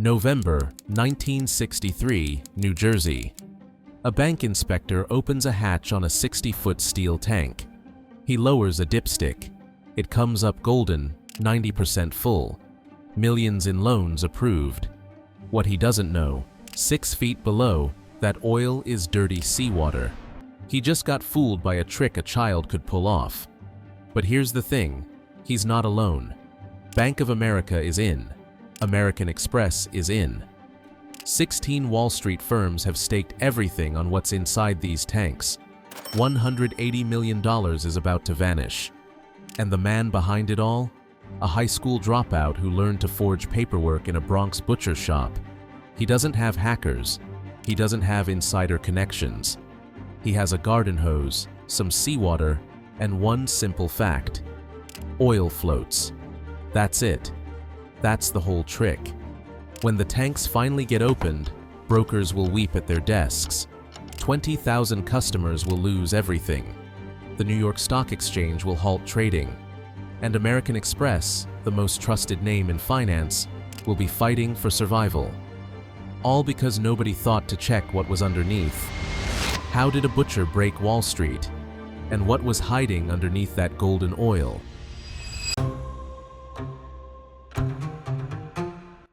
November 1963, New Jersey. A bank inspector opens a hatch on a 60-foot steel tank. He lowers a dipstick. It comes up golden, 90% full. Millions in loans approved. What he doesn't know, 6 feet below, that oil is dirty seawater. He just got fooled by a trick a child could pull off. But here's the thing, he's not alone. Bank of America is in. American Express is in. 16 Wall Street firms have staked everything on what's inside these tanks. $180 million is about to vanish. And the man behind it all? A high school dropout who learned to forge paperwork in a Bronx butcher shop. He doesn't have hackers. He doesn't have insider connections. He has a garden hose, some seawater, and one simple fact. Oil floats. That's it. That's the whole trick. When the tanks finally get opened, brokers will weep at their desks. 20,000 customers will lose everything. The New York Stock Exchange will halt trading. And American Express, the most trusted name in finance, will be fighting for survival. All because nobody thought to check what was underneath. How did a butcher break Wall Street? And what was hiding underneath that golden oil?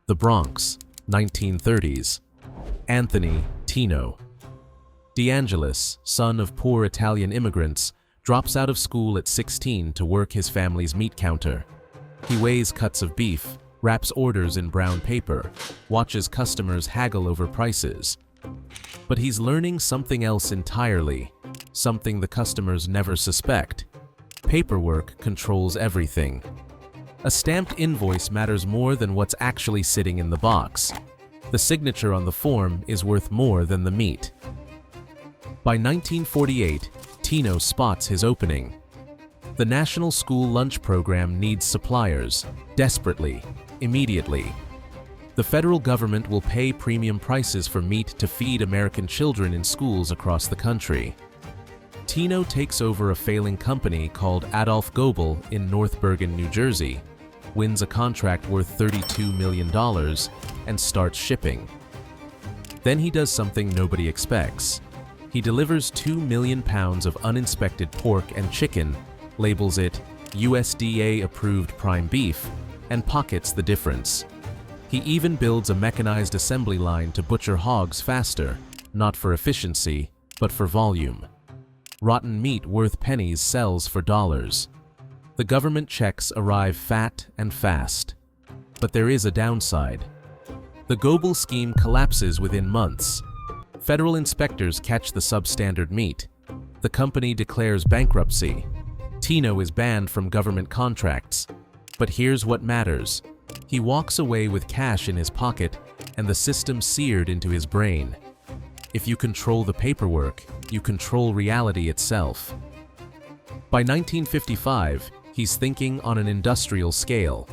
The Bronx, 1930s. Anthony Tino De Angelis, son of poor Italian immigrants, drops out of school at 16 to work his family's meat counter. He weighs cuts of beef, wraps orders in brown paper, watches customers haggle over prices. But he's learning something else entirely, something the customers never suspect. Paperwork controls everything. A stamped invoice matters more than what's actually sitting in the box. The signature on the form is worth more than the meat. By 1948, Tino spots his opening. The National School Lunch Program needs suppliers, desperately, immediately. The federal government will pay premium prices for meat to feed American children in schools across the country. Tino takes over a failing company called Adolph Goebel in North Bergen, New Jersey, wins a contract worth $32 million, and starts shipping. Then he does something nobody expects. He delivers 2 million pounds of uninspected pork and chicken, labels it USDA-approved prime beef, and pockets the difference. He even builds a mechanized assembly line to butcher hogs faster, not for efficiency, but for volume. Rotten meat worth pennies sells for dollars. The government checks arrive fat and fast. But there is a downside. The Goebel scheme collapses within months. Federal inspectors catch the substandard meat. The company declares bankruptcy. Tino is banned from government contracts. But here's what matters. He walks away with cash in his pocket and the system seared into his brain. If you control the paperwork, you control reality itself. By 1955, he's thinking on an industrial scale.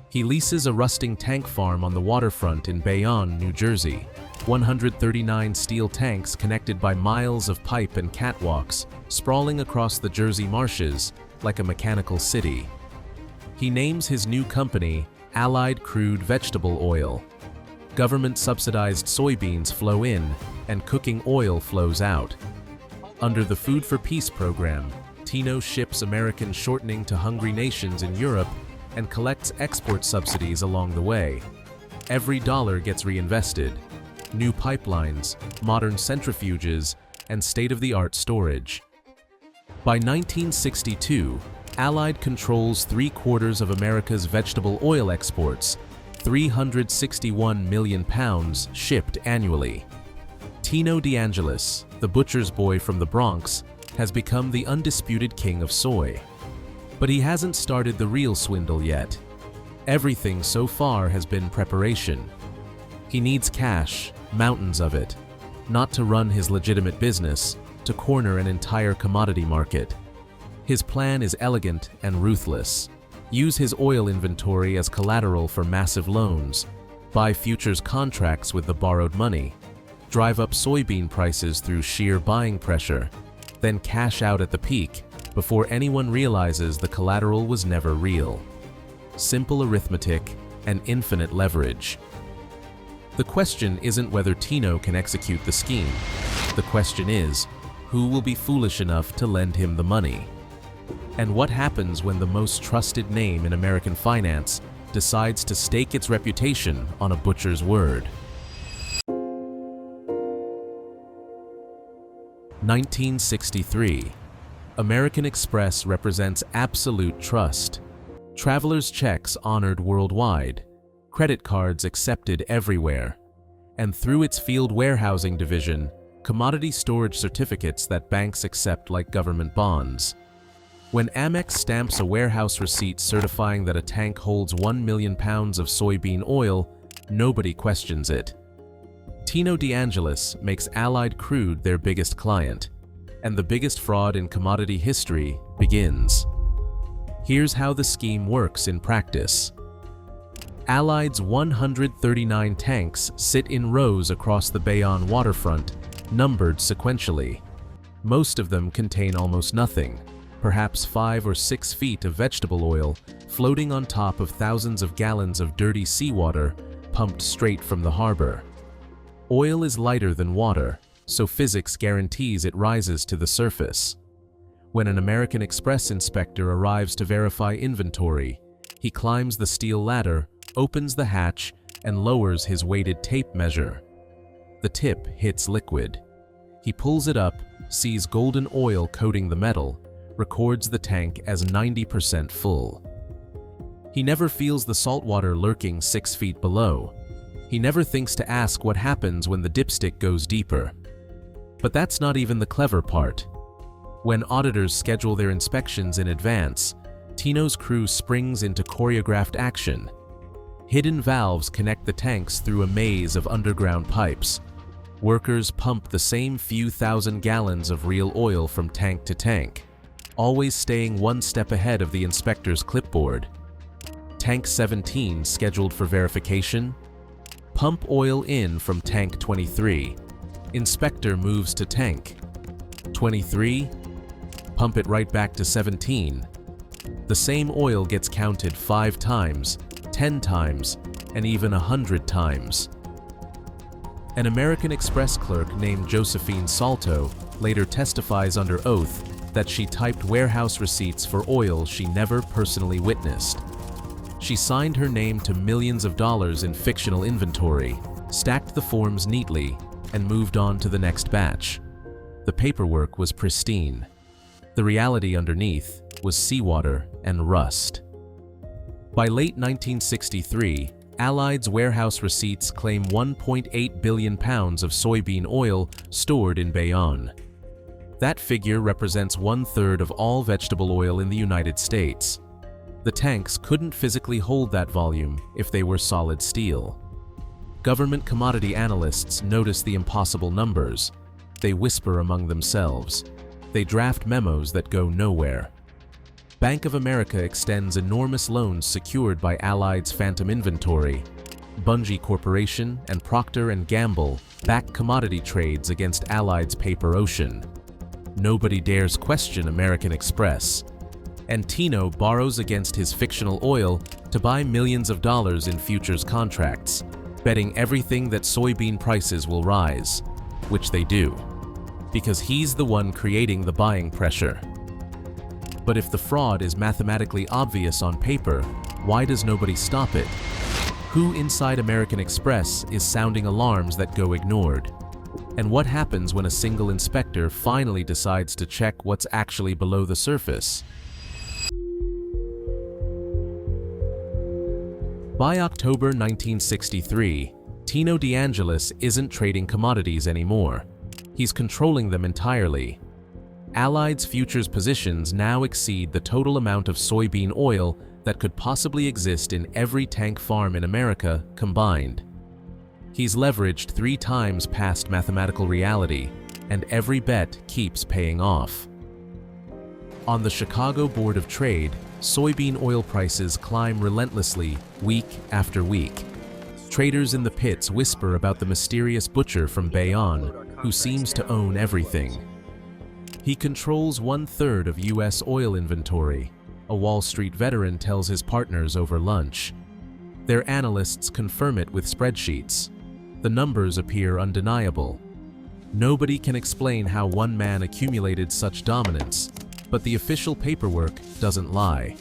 He leases a rusting tank farm on the waterfront in Bayonne, New Jersey. 139 steel tanks connected by miles of pipe and catwalks, sprawling across the Jersey marshes like a mechanical city. He names his new company Allied Crude Vegetable Oil. Government-subsidized soybeans flow in, and cooking oil flows out. Under the Food for Peace program, Tino ships American shortening to hungry nations in Europe and collects export subsidies along the way. Every dollar gets reinvested. New pipelines, modern centrifuges, and state-of-the-art storage. By 1962, Allied controls 3/4 of America's vegetable oil exports, 361 million pounds shipped annually. Tino De Angelis, the butcher's boy from the Bronx, has become the undisputed king of soy. But he hasn't started the real swindle yet. Everything so far has been preparation. He needs cash, mountains of it, not to run his legitimate business, to corner an entire commodity market. His plan is elegant and ruthless. Use his oil inventory as collateral for massive loans, buy futures contracts with the borrowed money, drive up soybean prices through sheer buying pressure, then cash out at the peak before anyone realizes the collateral was never real. Simple arithmetic and infinite leverage. The question isn't whether Tino can execute the scheme. The question is, who will be foolish enough to lend him the money? And what happens when the most trusted name in American finance decides to stake its reputation on a butcher's word? 1963. American Express represents absolute trust. Travelers' checks honored worldwide, credit cards accepted everywhere, and through its field warehousing division, commodity storage certificates that banks accept like government bonds. When Amex stamps a warehouse receipt certifying that a tank holds 1 million pounds of soybean oil, nobody questions it. Tino De Angelis makes Allied Crude their biggest client, and the biggest fraud in commodity history begins. Here's how the scheme works in practice. Allied's 139 tanks sit in rows across the Bayonne waterfront, numbered sequentially. Most of them contain almost nothing, perhaps 5 or 6 feet of vegetable oil floating on top of thousands of gallons of dirty seawater pumped straight from the harbor. Oil is lighter than water, so physics guarantees it rises to the surface. When an American Express inspector arrives to verify inventory, he climbs the steel ladder, opens the hatch, and lowers his weighted tape measure. The tip hits liquid. He pulls it up, sees golden oil coating the metal, records the tank as 90% full. He never feels the salt water lurking 6 feet below. He never thinks to ask what happens when the dipstick goes deeper. But that's not even the clever part. When auditors schedule their inspections in advance, Tino's crew springs into choreographed action. Hidden valves connect the tanks through a maze of underground pipes. Workers pump the same few thousand gallons of real oil from tank to tank, always staying one step ahead of the inspector's clipboard. Tank 17 scheduled for verification. Pump oil in from tank 23. Inspector moves to tank 23. Pump it right back to 17. The same oil gets counted 5 times, 10 times, and even 100 times. An American Express clerk named Josephine Salto later testifies under oath that she typed warehouse receipts for oil she never personally witnessed. She signed her name to millions of dollars in fictional inventory, stacked the forms neatly, and moved on to the next batch. The paperwork was pristine. The reality underneath was seawater and rust. By late 1963, Allied's warehouse receipts claim 1.8 billion pounds of soybean oil stored in Bayonne. That figure represents 1/3 of all vegetable oil in the United States. The tanks couldn't physically hold that volume if they were solid steel. Government commodity analysts notice the impossible numbers. They whisper among themselves. They draft memos that go nowhere. Bank of America extends enormous loans secured by Allied's phantom inventory. Bunge Corporation and Procter & Gamble back commodity trades against Allied's paper ocean. Nobody dares question American Express. And Tino borrows against his fictional oil to buy millions of dollars in futures contracts, betting everything that soybean prices will rise, which they do, because he's the one creating the buying pressure. But if the fraud is mathematically obvious on paper, why does nobody stop it? Who inside American Express is sounding alarms that go ignored? And what happens when a single inspector finally decides to check what's actually below the surface? By October 1963, Tino De Angelis isn't trading commodities anymore. He's controlling them entirely. Allied's futures positions now exceed the total amount of soybean oil that could possibly exist in every tank farm in America combined. He's leveraged 3 times past mathematical reality, and every bet keeps paying off. On the Chicago Board of Trade, soybean oil prices climb relentlessly week after week. Traders in the pits whisper about the mysterious butcher from Bayonne who seems to own everything. He controls 1/3 of U.S. oil inventory, a Wall Street veteran tells his partners over lunch. Their analysts confirm it with spreadsheets. The numbers appear undeniable. Nobody can explain how one man accumulated such dominance, but the official paperwork doesn't lie.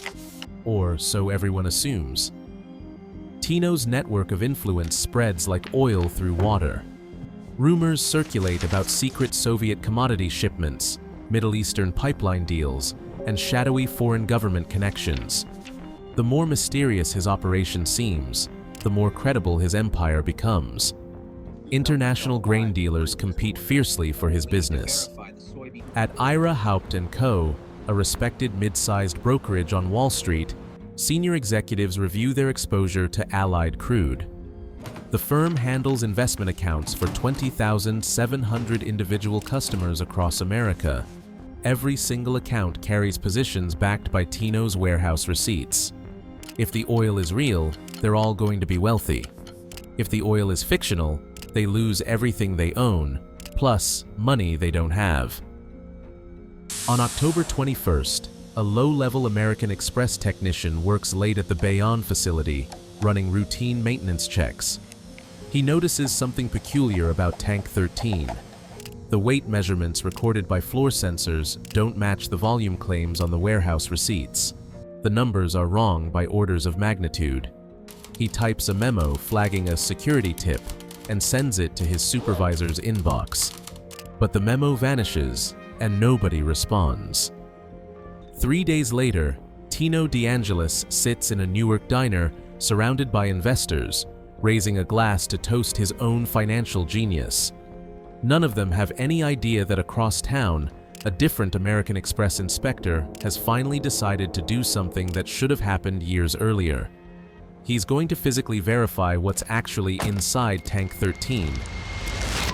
Or so everyone assumes. Tino's network of influence spreads like oil through water. Rumors circulate about secret Soviet commodity shipments, Middle Eastern pipeline deals, and shadowy foreign government connections. The more mysterious his operation seems, the more credible his empire becomes. International grain dealers compete fiercely for his business. At Ira Haupt & Co., a respected mid-sized brokerage on Wall Street, senior executives review their exposure to Allied Crude. The firm handles investment accounts for 20,700 individual customers across America. Every single account carries positions backed by Tino's warehouse receipts. If the oil is real, they're all going to be wealthy. If the oil is fictional, they lose everything they own, plus money they don't have. On October 21st, a low-level American Express technician works late at the Bayonne facility, running routine maintenance checks. He notices something peculiar about Tank 13. The weight measurements recorded by floor sensors don't match the volume claims on the warehouse receipts. The numbers are wrong by orders of magnitude. He types a memo flagging a security tip and sends it to his supervisor's inbox. But the memo vanishes and nobody responds. 3 days later, Tino De Angelis sits in a Newark diner surrounded by investors, raising a glass to toast his own financial genius. None of them have any idea that across town, a different American Express inspector has finally decided to do something that should have happened years earlier. He's going to physically verify what's actually inside Tank 13.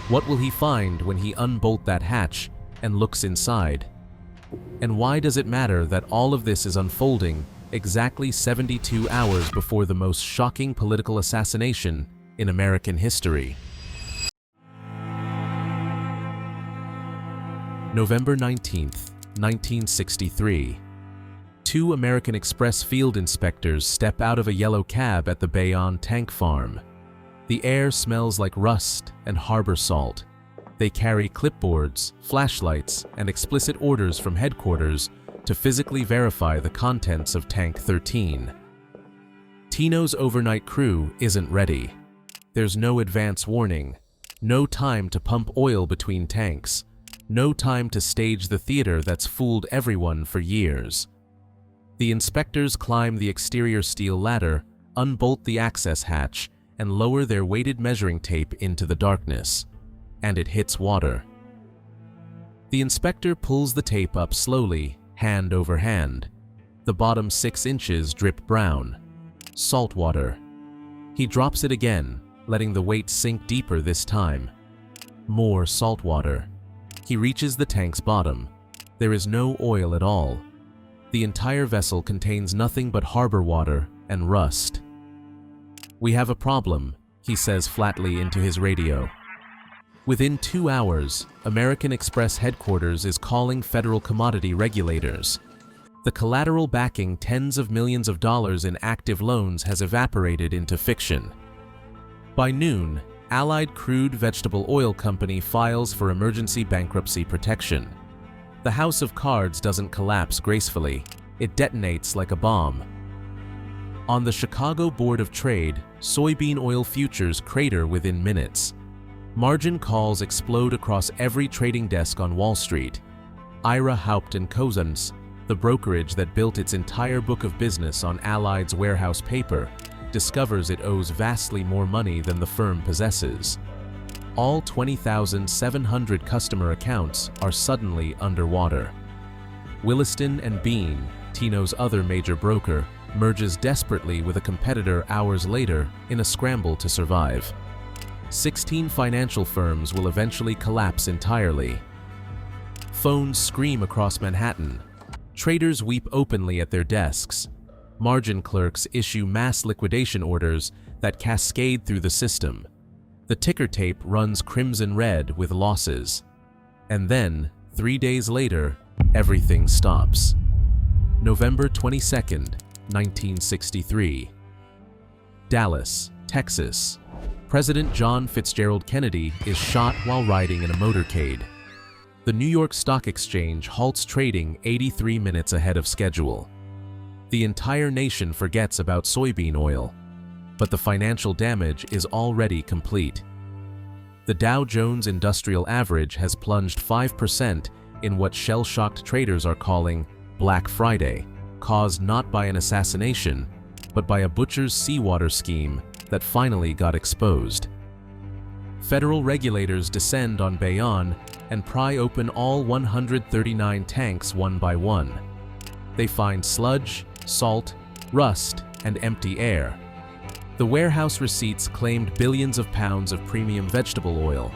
What will he find when he unbolts that hatch and looks inside? And why does it matter that all of this is unfolding exactly 72 hours before the most shocking political assassination in American history? November 19th, 1963. Two American Express field inspectors step out of a yellow cab at the Bayonne tank farm. The air smells like rust and harbor salt. They carry clipboards, flashlights, and explicit orders from headquarters to physically verify the contents of Tank 13. Tino's overnight crew isn't ready. There's no advance warning, no time to pump oil between tanks, no time to stage the theater that's fooled everyone for years. The inspectors climb the exterior steel ladder, unbolt the access hatch, and lower their weighted measuring tape into the darkness. And it hits water. The inspector pulls the tape up slowly, hand over hand. The bottom 6 inches drip brown. Salt water. He drops it again, letting the weight sink deeper this time. More salt water. He reaches the tank's bottom. There is no oil at all. The entire vessel contains nothing but harbor water and rust. "We have a problem," he says flatly into his radio. Within 2 hours, American Express headquarters is calling federal commodity regulators. The collateral backing tens of millions of dollars in active loans has evaporated into fiction. By noon, Allied Crude Vegetable Oil Company files for emergency bankruptcy protection. The house of cards doesn't collapse gracefully, it detonates like a bomb. On the Chicago Board of Trade, soybean oil futures crater within minutes. Margin calls explode across every trading desk on Wall Street. Ira Haupt & Co's, the brokerage that built its entire book of business on Allied's warehouse paper, discovers it owes vastly more money than the firm possesses. All 20,700 customer accounts are suddenly underwater. Williston and Bean, Tino's other major broker, merges desperately with a competitor hours later in a scramble to survive. 16 financial firms will eventually collapse entirely. Phones scream across Manhattan. Traders weep openly at their desks. Margin clerks issue mass liquidation orders that cascade through the system. The ticker tape runs crimson red with losses. And then, 3 days later, everything stops. November 22nd, 1963. Dallas, Texas. President John Fitzgerald Kennedy is shot while riding in a motorcade. The New York Stock Exchange halts trading 83 minutes ahead of schedule. The entire nation forgets about soybean oil, but the financial damage is already complete. The Dow Jones Industrial Average has plunged 5% in what shell-shocked traders are calling Black Friday, caused not by an assassination, but by a butcher's seawater scheme that finally got exposed. Federal regulators descend on Bayonne and pry open all 139 tanks one by one. They find sludge, salt, rust, and empty air. The warehouse receipts claimed billions of pounds of premium vegetable oil.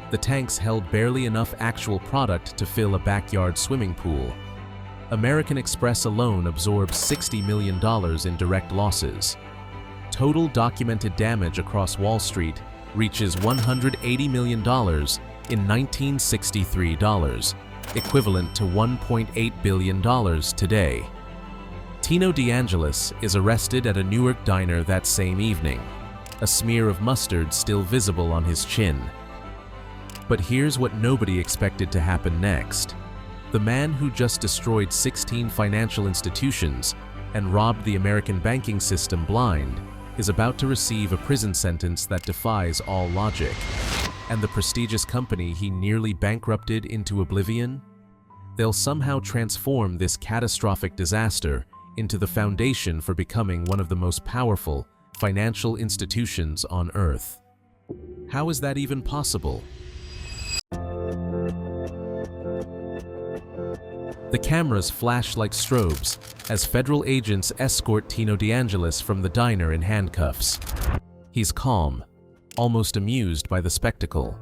The tanks held barely enough actual product to fill a backyard swimming pool. American Express alone absorbed $60 million in direct losses. Total documented damage across Wall Street reaches $180 million in 1963 dollars, equivalent to $1.8 billion today. Tino De Angelis is arrested at a Newark diner that same evening, a smear of mustard still visible on his chin. But here's what nobody expected to happen next. The man who just destroyed 16 financial institutions and robbed the American banking system blind is about to receive a prison sentence that defies all logic. And the prestigious company he nearly bankrupted into oblivion? They'll somehow transform this catastrophic disaster into the foundation for becoming one of the most powerful financial institutions on Earth. How is that even possible? The cameras flash like strobes as federal agents escort Tino De Angelis from the diner in handcuffs. He's calm, almost amused by the spectacle.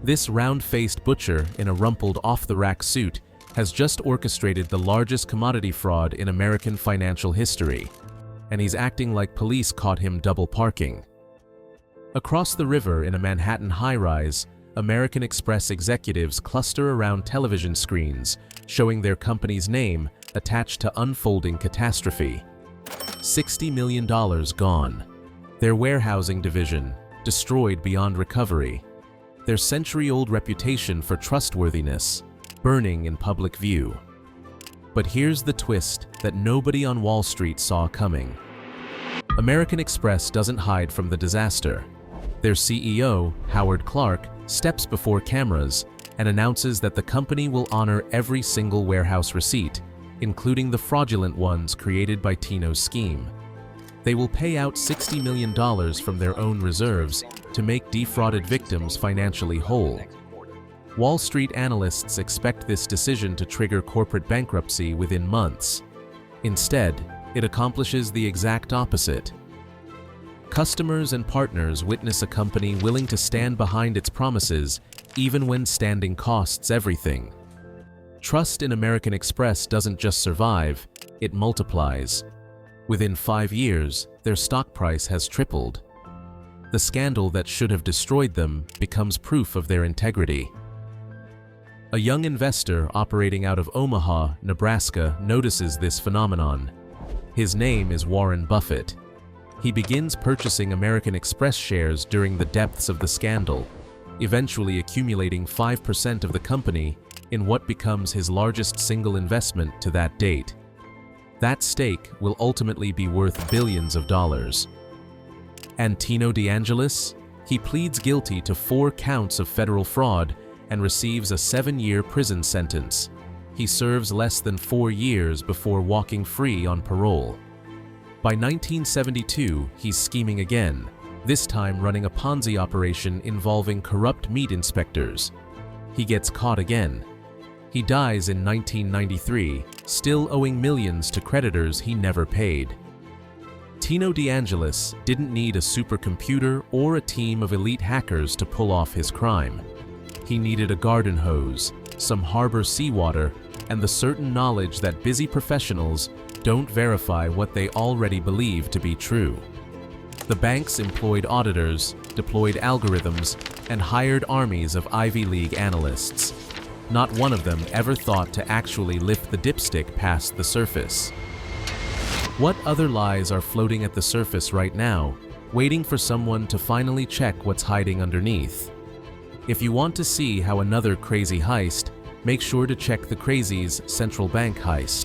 This round-faced butcher in a rumpled off-the-rack suit has just orchestrated the largest commodity fraud in American financial history, and he's acting like police caught him double parking. Across the river in a Manhattan high-rise, American Express executives cluster around television screens, showing their company's name attached to unfolding catastrophe. $60 million gone. Their warehousing division destroyed beyond recovery. Their century-old reputation for trustworthiness burning in public view. But here's the twist that nobody on Wall Street saw coming. American Express doesn't hide from the disaster. Their CEO, Howard Clark, steps before cameras and announces that the company will honor every single warehouse receipt, including the fraudulent ones created by Tino's scheme. They will pay out $60 million from their own reserves to make defrauded victims financially whole. Wall Street analysts expect this decision to trigger corporate bankruptcy within months. Instead, it accomplishes the exact opposite. Customers and partners witness a company willing to stand behind its promises even when standing costs everything. Trust in American Express doesn't just survive, it multiplies. Within 5 years, their stock price has tripled. The scandal that should have destroyed them becomes proof of their integrity. A young investor operating out of Omaha, Nebraska, notices this phenomenon. His name is Warren Buffett. He begins purchasing American Express shares during the depths of the scandal, eventually accumulating 5% of the company in what becomes his largest single investment to that date. That stake will ultimately be worth billions of dollars. And Tino De Angelis? He pleads guilty to 4 counts of federal fraud and receives a 7-year prison sentence. He serves less than 4 years before walking free on parole. By 1972, he's scheming again, this time running a Ponzi operation involving corrupt meat inspectors. He gets caught again. He dies in 1993, still owing millions to creditors he never paid. Tino De Angelis didn't need a supercomputer or a team of elite hackers to pull off his crime. He needed a garden hose, some harbor seawater, and the certain knowledge that busy professionals don't verify what they already believe to be true. The banks employed auditors, deployed algorithms, and hired armies of Ivy League analysts. Not one of them ever thought to actually lift the dipstick past the surface. What other lies are floating at the surface right now? waiting for someone to finally check what's hiding underneath. If you want to see how another crazy heist, make sure to check the Crazy's central bank heist.